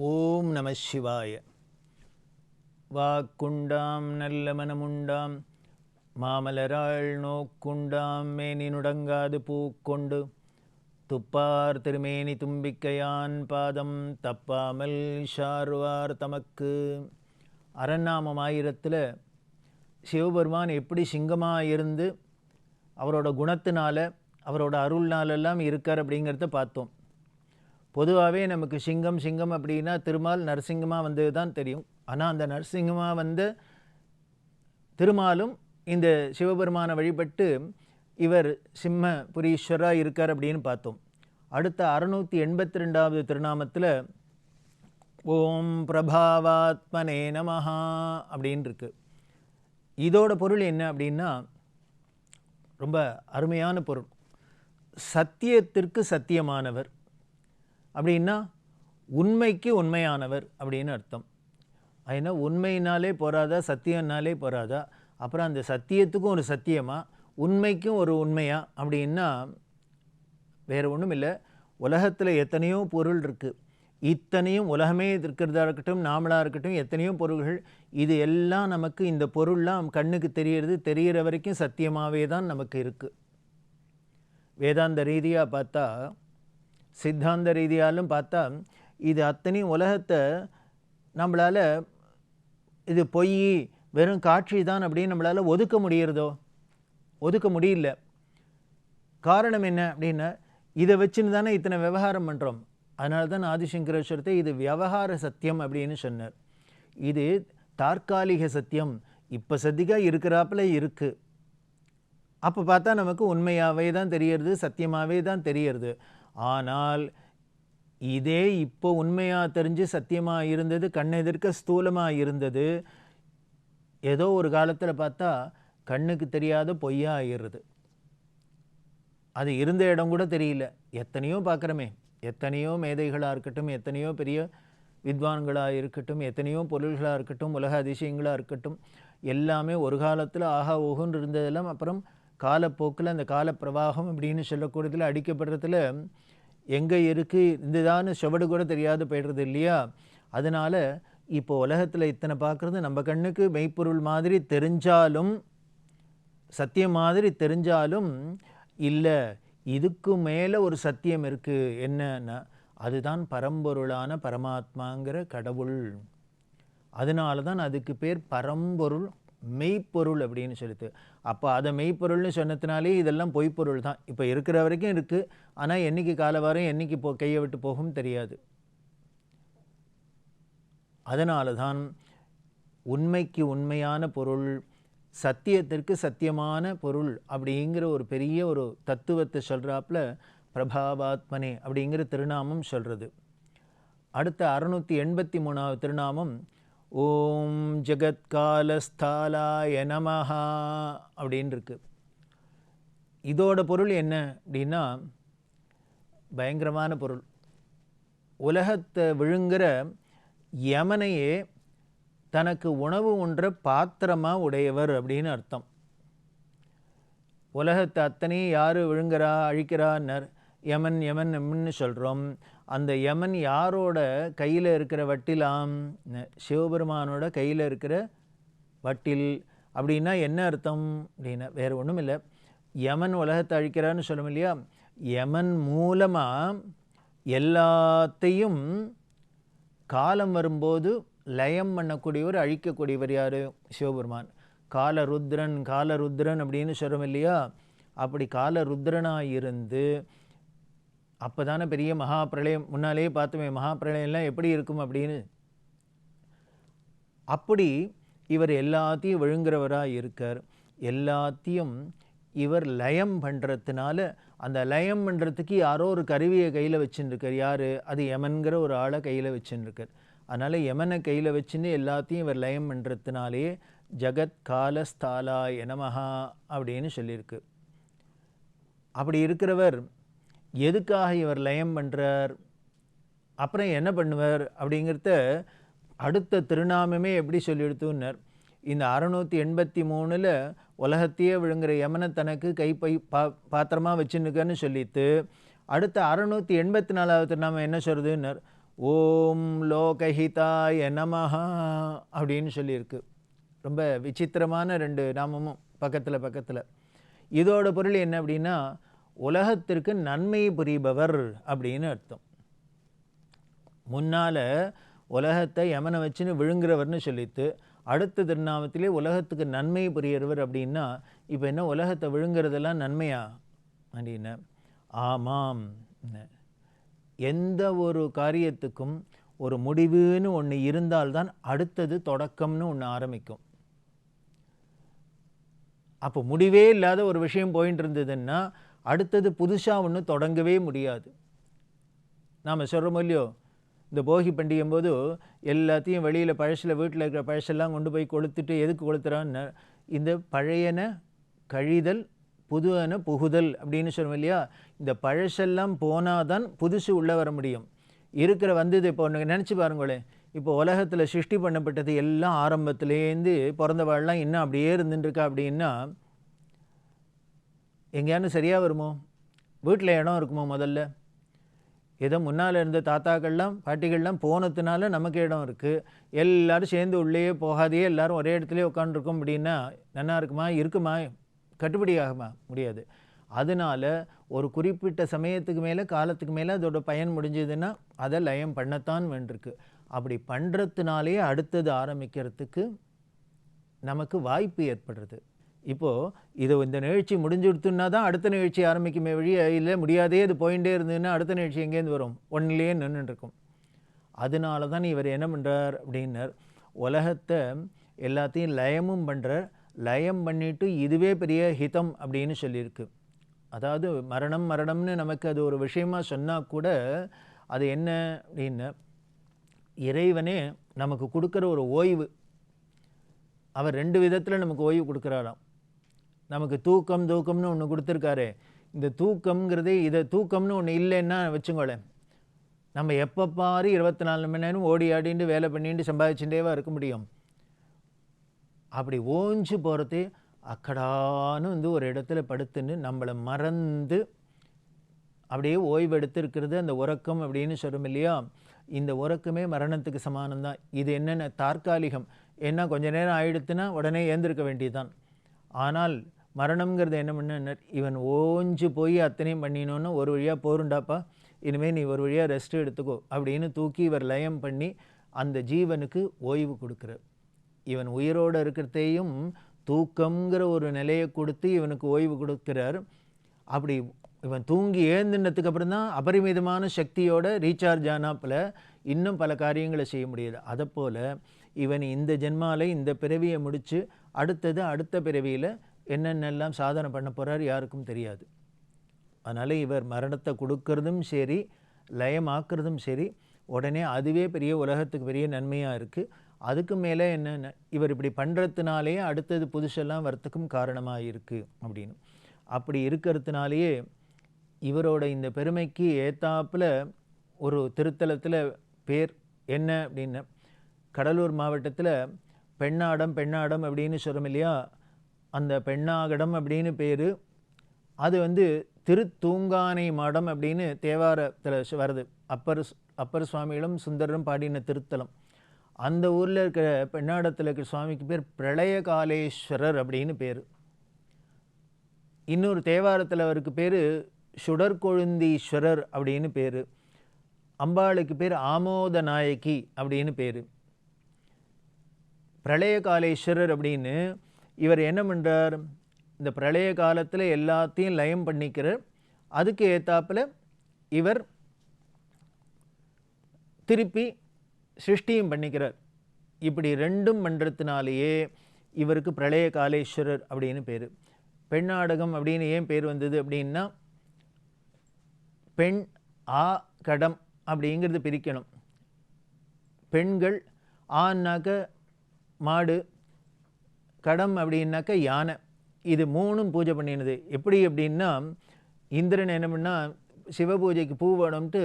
ஓம் நம சிவாய. வாக்குண்டாம் நல்ல மனமுண்டாம் மாமலராள் நோக்குண்டாம் மேனி நுடங்காது பூக்கொண்டு துப்பார் திருமேனி தும்பிக்கையான் பாதம் தப்பாமல் ஷார்வார் தமக்கு. அரண்நாமம் 1000 சிவபெருமான் எப்படி சிங்கமாக இருந்து அவரோட குணத்தினால அவரோட அருள்னாலெல்லாம் இருக்கார் அப்படிங்கிறத பார்த்தோம். பொதுவாகவே நமக்கு சிங்கம் அப்படின்னா திருமால் நரசிங்கமாக வந்தது தான் தெரியும். ஆனால் அந்த நரசிங்கமாக வந்த திருமாலும் இந்த சிவபெருமானை வழிபட்டு இவர் சிம்மபுரீஸ்வராக இருக்கார் அப்படின்னு பார்த்தோம். அடுத்த 682வது திருநாமத்தில் ஓம் பிரபாவாத்மனே நமஹா அப்படின்னு இருக்கு. இதோட பொருள் என்ன அப்படின்னா ரொம்ப அருமையான பொருள். சத்தியத்திற்கு சத்தியமானவர் அப்படின்னா உண்மைக்கு உண்மையானவர் அப்படின்னு அர்த்தம். ஏன்னா உண்மையினாலே போராதா, சத்தியம்னாலே போராதா, அப்புறம் அந்த சத்தியத்துக்கும் ஒரு சத்தியமா, உண்மைக்கும் ஒரு உண்மையா அப்படின்னா வேறு ஒன்றும் இல்லை. உலகத்தில் எத்தனையோ பொருள் இருக்குது. இத்தனையும் உலகமே இருக்கிறதா இருக்கட்டும், நாமளாக இருக்கட்டும், எத்தனையோ பொருள்கள், இது எல்லாம் நமக்கு இந்த பொருள்லாம் கண்ணுக்கு தெரிகிற வரைக்கும் சத்தியமாகவே தான் நமக்கு இருக்குது. வேதாந்த ரீதியாக பார்த்தா, சித்தாந்த ரீதியாலும் பார்த்தா, இது அத்தனையும் உலகத்தை நம்மளால் இது பொய் வெறும் காட்சி தான் அப்படின்னு நம்மளால் ஒதுக்க முடியறதோ? ஒதுக்க முடியல. காரணம் என்ன அப்படின்னா இதை வச்சுன்னு தானே இத்தனை விவகாரம் பண்ணுறோம். அதனால தான் ஆதிசங்கரேஸ்வரத்தை இது விவகார சத்தியம் அப்படின்னு சொன்னார். இது தற்காலிக சத்தியம், இப்போ சத்தியாக இருக்கிறாப்புல இருக்குது. அப்போ பார்த்தா நமக்கு உண்மையாகவே தான் தெரியறது, சத்தியமாகவே தான் தெரியறது. ஆனால் இதே இப்போ உண்மையாக தெரிஞ்சு சத்தியமாக இருந்தது, கண்ணெதிர்க்க ஸ்தூலமாக இருந்தது, ஏதோ ஒரு காலத்தில் பார்த்தா கண்ணுக்கு தெரியாத பொய்யா ஆயிடுறது. அது இருந்த இடம் கூட தெரியல. எத்தனையோ பார்க்குறோமே, எத்தனையோ மேதைகளாக இருக்கட்டும், எத்தனையோ பெரிய வித்வான்களாக இருக்கட்டும், எத்தனையோ பொருள்களாக இருக்கட்டும், உலக அதிசயங்களாக இருக்கட்டும், எல்லாமே ஒரு காலத்தில் ஆஹா ஓகுன்னு இருந்ததெல்லாம் அப்புறம் காலப்போக்கில் அந்த கால பிரவாகம் அப்படின்னு சொல்லக்கூடியதில் அடிக்கப்படுறதுல எங்கே இருக்குது இருந்துதான்னு செவடு கூட தெரியாது போய்டுறது இல்லையா? அதனால் இப்போ உலகத்தில் இத்தனை பார்க்குறது நம்ம கண்ணுக்கு மெய்ப்பொருள் மாதிரி தெரிஞ்சாலும், சத்தியம் மாதிரி தெரிஞ்சாலும் இல்லை, இதுக்கு மேலே ஒரு சத்தியம் இருக்குது. என்னன்னா அதுதான் பரம்பொருளான பரமாத்மாங்கிற கடவுள். அதனால தான் அதுக்கு பேர் பரம்பொருள், மெய்ப்பொருள் அப்படின்னு சொல்லிட்டு. அப்போ அதை மெய்ப்பொருள்னு சொன்னதுனாலே இதெல்லாம் பொய்ப்பொருள் தான். இப்போ இருக்கிற வரைக்கும் இருக்குது, ஆனால் என்றைக்கு காலவாரம் என்றைக்கு கையை விட்டு போகும் தெரியாது. அதனால தான் உண்மைக்கு உண்மையான பொருள், சத்தியத்திற்கு சத்தியமான பொருள் அப்படிங்கிற ஒரு பெரிய ஒரு தத்துவத்தை சொல்கிறாப்புல பிரபாவாத்மனே அப்படிங்கிற திருநாமம் சொல்கிறது. அடுத்த 683வது திருநாமம் ஓம் ஜகத்காலஸ்தாலாய நமஹா அப்படின்னு இருக்கு. இதோட பொருள் என்ன அப்படின்னா பயங்கரமான பொருள். உலகத்தை விழுங்குற யமனையே தனக்கு உணவு உண்ற பாத்திரமாக உடையவர் அப்படின்னு அர்த்தம். உலகத்தை அத்தனையும் யார் விழுங்குறா அழிக்கிறான்னர்? யமன் யமன் யமன்னு சொல்கிறோம். அந்த யமன் யாரோட கையில் இருக்கிற வட்டிலாம்? சிவபெருமானோட கையில் இருக்கிற வட்டில். அப்படின்னா என்ன அர்த்தம் அப்படின்னா வேறு ஒன்றும் இல்லை. யமன் உலகத்தை அழிக்கிறான்னு சொல்லணும் இல்லையா? யமன் மூலமாக எல்லாத்தையும் காலம் வரும்போது லயம் பண்ணக்கூடியவர், அழிக்கக்கூடியவர் யார்? சிவபெருமான். காலருத்ரன் அப்படின்னு சொல்கிறோம் இல்லையா? அப்படி காலருத்ரனாக இருந்து அப்போ தானே பெரிய மகாபிரளயம், முன்னாலேயே பார்த்துமே மகாபிரளயம்லாம் எப்படி இருக்கும் அப்படின்னு. அப்படி இவர் எல்லாத்தையும் விழுங்குறவராக இருக்கார். எல்லாத்தையும் இவர் லயம் பண்ணுறதுனால அந்த லயம் பண்ணுறதுக்கு யாரோ ஒரு கருவியை கையில் வச்சுருக்கார். யார்? அது யமன்கிற ஒரு ஆளை கையில் வச்சுருக்கார். அதனால் யமனை கையில் வச்சுன்னு எல்லாத்தையும் இவர் லயம் பண்ணுறதுனாலே ஜகத் காலஸ்தாலாய நமஹா அப்படின்னு சொல்லியிருக்கு. அப்படி இருக்கிறவர் எதுக்காக இவர் லயம் பண்ணுறார், அப்புறம் என்ன பண்ணுவார் அப்படிங்கிறத அடுத்த திருநாமமே எப்படி சொல்லிடுத்துன்னார். இந்த 683ல் உலகத்தையே விழுங்குற யமனை தனக்கு கைப்பை பாத்திரமாக வச்சுன்னுக்கன்னு சொல்லிட்டு அடுத்த 684வது திருநாமம் என்ன சொல்கிறதுன்னார். ஓம் லோகஹிதாய நமஹ அப்படின்னு சொல்லியிருக்கு. ரொம்ப விசித்திரமான 2 நாமமும் பக்கத்தில். இதோட பொருள் என்ன அப்படின்னா, உலகத்திற்கு நன்மை புரிபவர் அப்படின்னு அர்த்தம். முன்னால் உலகத்தை யமனை வச்சுன்னு விழுங்குறவர்னு சொல்லித்து, அடுத்த திருநாமத்திலே உலகத்துக்கு நன்மை புரியறவர் அப்படின்னா, இப்போ என்ன உலகத்தை விழுங்குறதெல்லாம் நன்மையா அப்படின்னா, ஆமாம். எந்த ஒரு காரியத்துக்கும் ஒரு முடிவுன்னு ஒன்று இருந்தால்தான் அடுத்தது தொடக்கம்னு ஒன்று ஆரம்பிக்கும். அப்போ முடிவே இல்லாத ஒரு விஷயம் போயிட்டு இருந்ததுன்னா அடுத்தது புதுசாக ஒன்று தொடங்கவே முடியாது. நாம் சொல்கிறோமோ இல்லையோ, இந்த போகி பண்டிகையும் போது எல்லாத்தையும் வெளியில் பழசில் வீட்டில் இருக்கிற பழசெல்லாம் கொண்டு போய் கொளுத்துட்டு, எதுக்கு கொளுத்துறான்னு, இந்த பழையன கழிதல் புதுவன புகுதல் அப்படின்னு சொல்லுவோம் இல்லையா. இந்த பழசெல்லாம் போனால் தான் புதுசு உள்ளே வர முடியும். இருக்கிற வந்தது இப்போ ஒன்று நினச்சி பாருங்களேன். இப்போ உலகத்தில் சிருஷ்டி பண்ணப்பட்டது எல்லாம் ஆரம்பத்துலேருந்து பிறந்தவாள்லாம் இன்னும் அப்படியே இருந்துட்டுருக்கா அப்படின்னா எங்கேயானு சரியாக வருமோ? வீட்டில் இடம் இருக்குமோ? முதல்ல ஏதோ முன்னால் இருந்த தாத்தாக்கள்லாம் பாட்டிகள்லாம் போனதுனால நமக்கு இடம் இருக்குது. எல்லோரும் சேர்ந்து உள்ளேயே போகாதையே எல்லோரும் ஒரே இடத்துலையே உட்காந்துருக்கோம் அப்படின்னா நல்லா இருக்குமா? கட்டுப்படி ஆகுமா? முடியாது. அதனால் ஒரு குறிப்பிட்ட சமயத்துக்கு மேலே காலத்துக்கு மேலே அதோட பயன் முடிஞ்சதுன்னா அதை லயம் பண்ணத்தான் வேண்டியிருக்கு. அப்படி பண்ணுறதுனாலே அடுத்தது ஆரம்பிக்கிறதுக்கு நமக்கு வாய்ப்பு ஏற்படுறது. இப்போது இந்த நிகழ்ச்சி முடிஞ்சு கொடுத்துன்னா தான் அடுத்த நிகழ்ச்சி ஆரம்பிக்குமே வழிய, இல்லை முடியாதே இது போயிட்டே இருந்ததுன்னா அடுத்த நிகழ்ச்சி எங்கேருந்து வரும்? ஒன்றிலேயே நின்றுருக்கும். அதனால தான் இவர் என்ன பண்ணுறார் அப்படின்னார், உலகத்தை எல்லாத்தையும் லயமும் பண்ணுறார். லயம் பண்ணிவிட்டு இதுவே பெரிய ஹிதம் அப்படின்னு சொல்லியிருக்கு. அதாவது மரணம்னு நமக்கு அது ஒரு விஷயமா சொன்னால் கூட அது என்ன அப்படின்னா, இறைவனே நமக்கு கொடுக்குற ஒரு ஓய்வு. அவர் 2 விதத்தில் நமக்கு ஓய்வு கொடுக்குறாராம். நமக்கு தூக்கம்னு ஒன்று கொடுத்துருக்காரு. இந்த தூக்கம்ங்கிறதே தூக்கம்னு ஒன்று இல்லைன்னா வச்சுங்களேன், நம்ம எப்போ பாரு 24 மணி நேரம் ஓடி ஆடிட்டு வேலை பண்ணிட்டு சம்பாதிச்சுட்டேவா இருக்க முடியும்? அப்படி ஓஞ்சு போகிறது அக்கடான்னு ஒரு இடத்துல படுத்துன்னு நம்மளை மறந்து அப்படியே ஓய்வு எடுத்துருக்கிறது அந்த உறக்கம் அப்படின்னு சொல்கிறோம் இல்லையா. இந்த உறக்கமே மரணத்துக்கு சமானம்தான். இது என்னென்ன தற்காலிகம். ஏன்னா கொஞ்ச நேரம் ஆயிடுத்துன்னா உடனே ஏந்திருக்க வேண்டியதுதான். ஆனால் மரணம்ங்கிறது என்ன பண்ண, இவன் ஓஞ்சு போய் அத்தனையும் பண்ணினோன்னு ஒரு வழியாக போருண்டாப்பா, இனிமேல் நீ ஒரு வழியாக ரெஸ்ட்டு எடுத்துக்கோ அப்படின்னு தூக்கி இவர் லயம் பண்ணி அந்த ஜீவனுக்கு ஓய்வு கொடுக்குறார். இவன் உயிரோடு இருக்கிறதையும் தூக்கங்கிற ஒரு நிலையை கொடுத்து இவனுக்கு ஓய்வு கொடுக்குறார். அப்படி இவன் தூங்கி ஏந்தினத்துக்கு அப்புறம் தான் அபரிமிதமான சக்தியோட ரீசார்ஜ் ஆனாப்பில் இன்னும் பல காரியங்களை செய்ய முடியாது. அதைப்போல் இவன் இந்த ஜென்மாவில் இந்த பிறவியை முடித்து அடுத்த பிறவியில் என்னென்னலாம் சாதனை பண்ண போகிறார் யாருக்கும் தெரியாது. அதனால் இவர் மரணத்தை கொடுக்கறதும் சரி, லயமாக்குறதும் சரி, உடனே அதுவே பெரிய உலகத்துக்கு பெரிய நன்மையாக இருக்குது. அதுக்கு மேலே என்னென்ன இவர் இப்படி பண்ணுறதுனாலே அடுத்தது புதுசெல்லாம் வரத்துக்கும் காரணமாக இருக்குது அப்படின்னு. அப்படி இருக்கிறதுனாலேயே இவரோட இந்த பெருமைக்கு ஏத்தாப்பில் ஒரு திருத்தலத்தில் பேர் என்ன அப்படின்னா, கடலூர் மாவட்டத்தில் பெண்ணாடம் அப்படின்னு சொல்கிறோம் இல்லையா, அந்த பெண்ணாகடம் அப்படின்னு பேர். அது திருத்தூங்கானை மாடம் அப்படின்னு தேவாரத்தில் வருது. அப்பர் சுவாமிகளும் சுந்தரரும் பாடின திருத்தலம். அந்த ஊரில் இருக்கிற பெண்ணாடத்தில் இருக்கிற சுவாமிக்கு பேர் பிரளயகாலேஸ்வரர் அப்படின்னு பேர். இன்னொரு தேவாரத்தில் அவருக்கு பேர் சுடற்கொழுந்தீஸ்வரர் அப்படின்னு பேர். அம்பாளுக்கு பேர் ஆமோத நாயகி அப்படின்னு பேர். பிரளயகாலேஸ்வரர் அப்படின்னு இவர் என்ன பண்ணுறார், இந்த பிரளய காலத்தில் எல்லாத்தையும் லயம் பண்ணிக்கிறார். அதுக்கு ஏத்தாப்பில் இவர் திருப்பி சிருஷ்டியும் பண்ணிக்கிறார். இப்படி ரெண்டும் பண்ணுறதுனாலேயே இவருக்கு பிரளய காலேஸ்வரர் அப்படின்னு பேர். பெண்ணாடகம் அப்படின்னு ஏன் பேர் வந்தது அப்படின்னா, பெண் ஆ கடம் அப்படிங்கிறது பிரிக்கணும். பெண்கள் ஆன்னாக்க மாடு, கடம் அப்படின்னாக்க யானை. இது 3ம் பூஜை பண்ணினது. எப்படி அப்படின்னா, இந்திரன் என்ன பண்ணால் சிவபூஜைக்கு பூ வேணும்ட்டு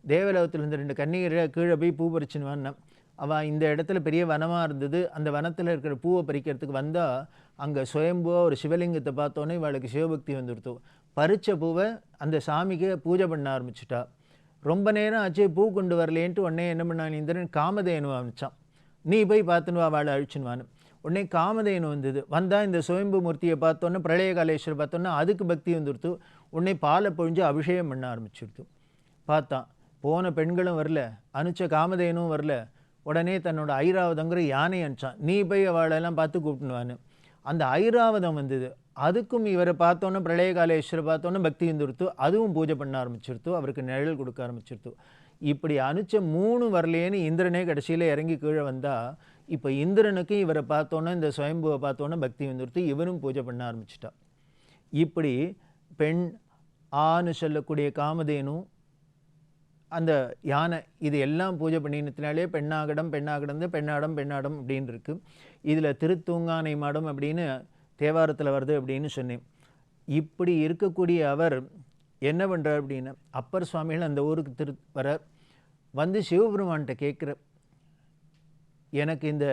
தேவலோகத்தில் இருந்த 2 கன்னிகரை கீழே போய் பூ பறிச்சுன்னு அவள் இந்த இடத்துல பெரிய வனமாக இருந்தது. அந்த வனத்தில் இருக்கிற பூவை பறிக்கிறதுக்கு வந்தால் அங்கே சுயம்புவாக ஒரு சிவலிங்கத்தை பார்த்தோன்னே இவளுக்கு சிவபக்தி வந்துடுத்து. பறித்த பூவை அந்த சாமிக்கு பூஜை பண்ண ஆரம்பிச்சுட்டா. ரொம்ப நேரம் ஆச்சு பூ கொண்டு வரலேன்ட்டு உடனே என்ன பண்ணான் இந்திரன் காமதேனு அனுப்பிச்சான். நீ போய் பார்த்துன்னு அவளை அழிச்சுன்னுவான்னு. உடனே காமதேனு வந்தது. வந்தால் இந்த சுயம்பு மூர்த்தியை பார்த்தோன்னே பிரளயகாலேஸ்வரர் பார்த்தோன்னா அதுக்கு பக்தி வந்துடுத்து. உடனே பாலை பொழிஞ்சு அபிஷேகம் பண்ண ஆரம்பிச்சுடுத்து. பார்த்தான் போன பெண்களும் வரல, அனுச்ச காமதேனும் வரல. உடனே தன்னோட ஐராவதங்கிற யானை அனுப்பிச்சான். நீ போய் அவளெல்லாம் பார்த்து கூப்பிட்டுவான்னு. அந்த ஐராவதம் வந்தது. அதுக்கும் இவரை பார்த்தோன்னே பிரளயகாலேஸ்வரர் பார்த்தோன்னே பக்தி வந்துடுத்து. அதுவும் பூஜை பண்ண ஆரம்பிச்சிருத்து. அவருக்கு நிழல் கொடுக்க ஆரம்பிச்சிருத்து. இப்படி அனுச்ச 3 வரலேன்னு இந்திரனே கடைசியில் இறங்கி கீழே வந்தால் இப்போ இந்திரனுக்கு இவரை பார்த்தோன்னே இந்த சுயம்புவை பார்த்தோன்னே பக்தி வந்துடுத்து. இவரும் பூஜை பண்ண ஆரம்பிச்சிட்டா. இப்படி பெண் ஆன்னு சொல்லக்கூடிய காமதேனும் அந்த யானை இது எல்லாம் பூஜை பண்ணினத்தினாலே பெண்ணாகடம் பெண்ணாகடந்து பெண்ணாடம் அப்படின்னு இருக்கு. இதில் திருத்தூங்கானை மாடம் அப்படின்னு தேவாரத்தில் வருது அப்படின்னு சொன்னேன். இப்படி இருக்கக்கூடிய அவர் என்ன பண்ணுறார் அப்படின்னா, அப்பர் சுவாமிகள் அந்த ஊருக்கு வர வந்து சிவபெருமான்கிட்ட கேட்குற, எனக்கு இந்த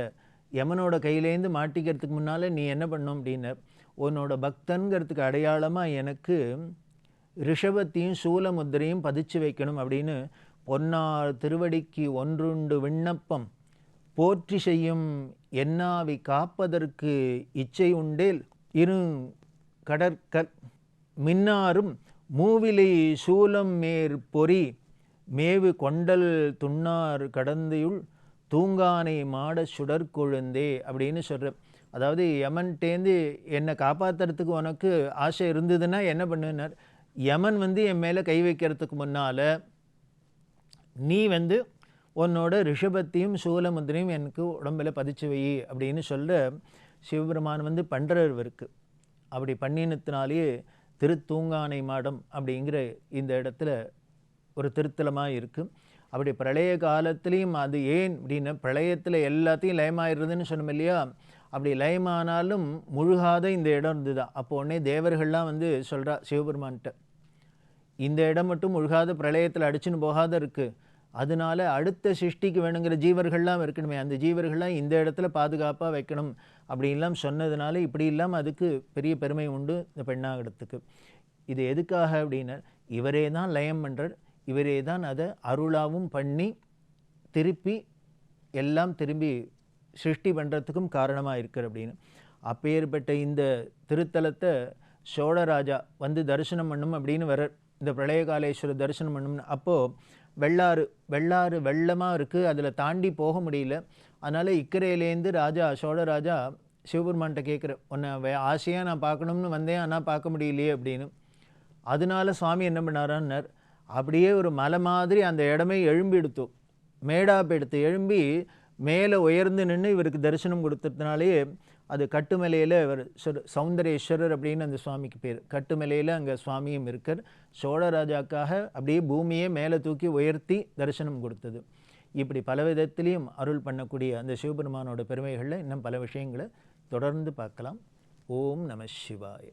யமனோட கையிலேருந்து மாட்டிக்கிறதுக்கு முன்னால் நீ என்ன பண்ணும் அப்படின்னா, உன்னோட பக்தன்கிறதுக்கு அடையாளமாக எனக்கு ரிஷபத்தையும் சூலமுத்திரையும் பதிச்சு வைக்கணும் அப்படின்னு பொன்னார் திருவடிக்கு ஒன்றுண்டு விண்ணப்பம் போற்றி செய்யும் என்னாவி காப்பதற்கு இச்சை உண்டேல் இரு கடற்கல் மின்னாரும் மூவிலை சூலம் மேற் பொறி மேவு கொண்டல் துண்ணார் கடந்தையுள் தூங்கானை மாட சுடற்கொழுந்தே அப்படின்னு சொல்கிற. அதாவது யமன்டேந்து என்னை காப்பாற்றுறதுக்கு உனக்கு ஆசை இருந்ததுன்னா என்ன பண்ணுனார், யமன் வந்து என் மேலே கை வைக்கிறதுக்கு முன்னால் நீ வந்து உன்னோட ரிஷபத்தையும் சூலமுத்திரையும் எனக்கு உடம்பில் பதிச்சு வை அப்படின்னு சொல்ல சிவபெருமான் வந்து பண்ணுறவருக்கு. அப்படி பண்ணினத்தினாலேயே திருத்தூங்கானை மாடம் அப்படிங்கிற இந்த இடத்துல ஒரு திருத்தலமாக இருக்குது. அப்படி பிரளய காலத்துலேயும் அது ஏன் அப்படின்னா, பிரளயத்தில் எல்லாத்தையும் லயமாயிடுறதுன்னு சொன்னோம் இல்லையா, அப்படி லயமானாலும் முழுகாத இந்த இடம் இருந்துதான். அப்போ உடனே தேவர்கள்லாம் வந்து சொல்கிறா சிவபெருமான்கிட்ட, இந்த இடம் மட்டும் முழுகாத பிரளயத்தில் அடிச்சுன்னு போகாத இருக்குது, அதனால அடுத்த சிருஷ்டிக்கு வேணுங்கிற ஜீவர்கள்லாம் இருக்கணுமே, அந்த ஜீவர்கள்லாம் இந்த இடத்துல பாதுகாப்பாக வைக்கணும் அப்படின்லாம் சொன்னதுனால இப்படி இல்லாமல் அதுக்கு பெரிய பெருமை உண்டு இந்த பெண்ணாகடத்துக்கு. இது எதுக்காக அப்படின்னா, இவரே தான் லயம் பண்ணுறார், இவரே தான் அதை அருளாவும் பண்ணி திருப்பி எல்லாம் திரும்பி சிருஷ்டி பண்ணுறதுக்கும் காரணமாக இருக்கிற அப்படின்னு. அப்பேற்பட்ட இந்த திருத்தலத்தை சோழராஜா வந்து தரிசனம் பண்ணும் அப்படின்னு வர்றார். இந்த பிரளயகாலேஸ்வரர் தரிசனம் பண்ணணும். அப்போது வெள்ளாறு வெள்ளமாக இருக்குது, அதில் தாண்டி போக முடியல. அதனால் இக்கரையிலேருந்து சோழராஜா சிவபெருமான்கிட்ட கேட்குற, உன்னை ஆசையாக நான் பார்க்கணும்னு வந்தேன், ஆனால் பார்க்க முடியலையே அப்படின்னு. அதனால சுவாமி என்ன பண்ணாரான்னார், அப்படியே ஒரு மலை மாதிரி அந்த இடமே எழும்பி எடுத்தோம், மேடாப்பெடுத்து எழும்பி மேலே உயர்ந்து நின்று இவருக்கு தரிசனம் கொடுத்ததுனாலே அது கட்டுமலையில் இவர் சௌந்தரேஸ்வரர் அப்படின்னு அந்த சுவாமிக்கு பேர். கட்டுமலையில் அங்கே சுவாமியும் இருக்கார். சோழராஜாக்காக அப்படியே பூமியே மேலே தூக்கி உயர்த்தி தரிசனம் கொடுத்தது. இப்படி பல விதத்திலையும் அருள் பண்ணக்கூடிய அந்த சிவபெருமானோட பெருமைகளில் இன்னும் பல விஷயங்களை தொடர்ந்து பார்க்கலாம். ஓம் நம சிவாய.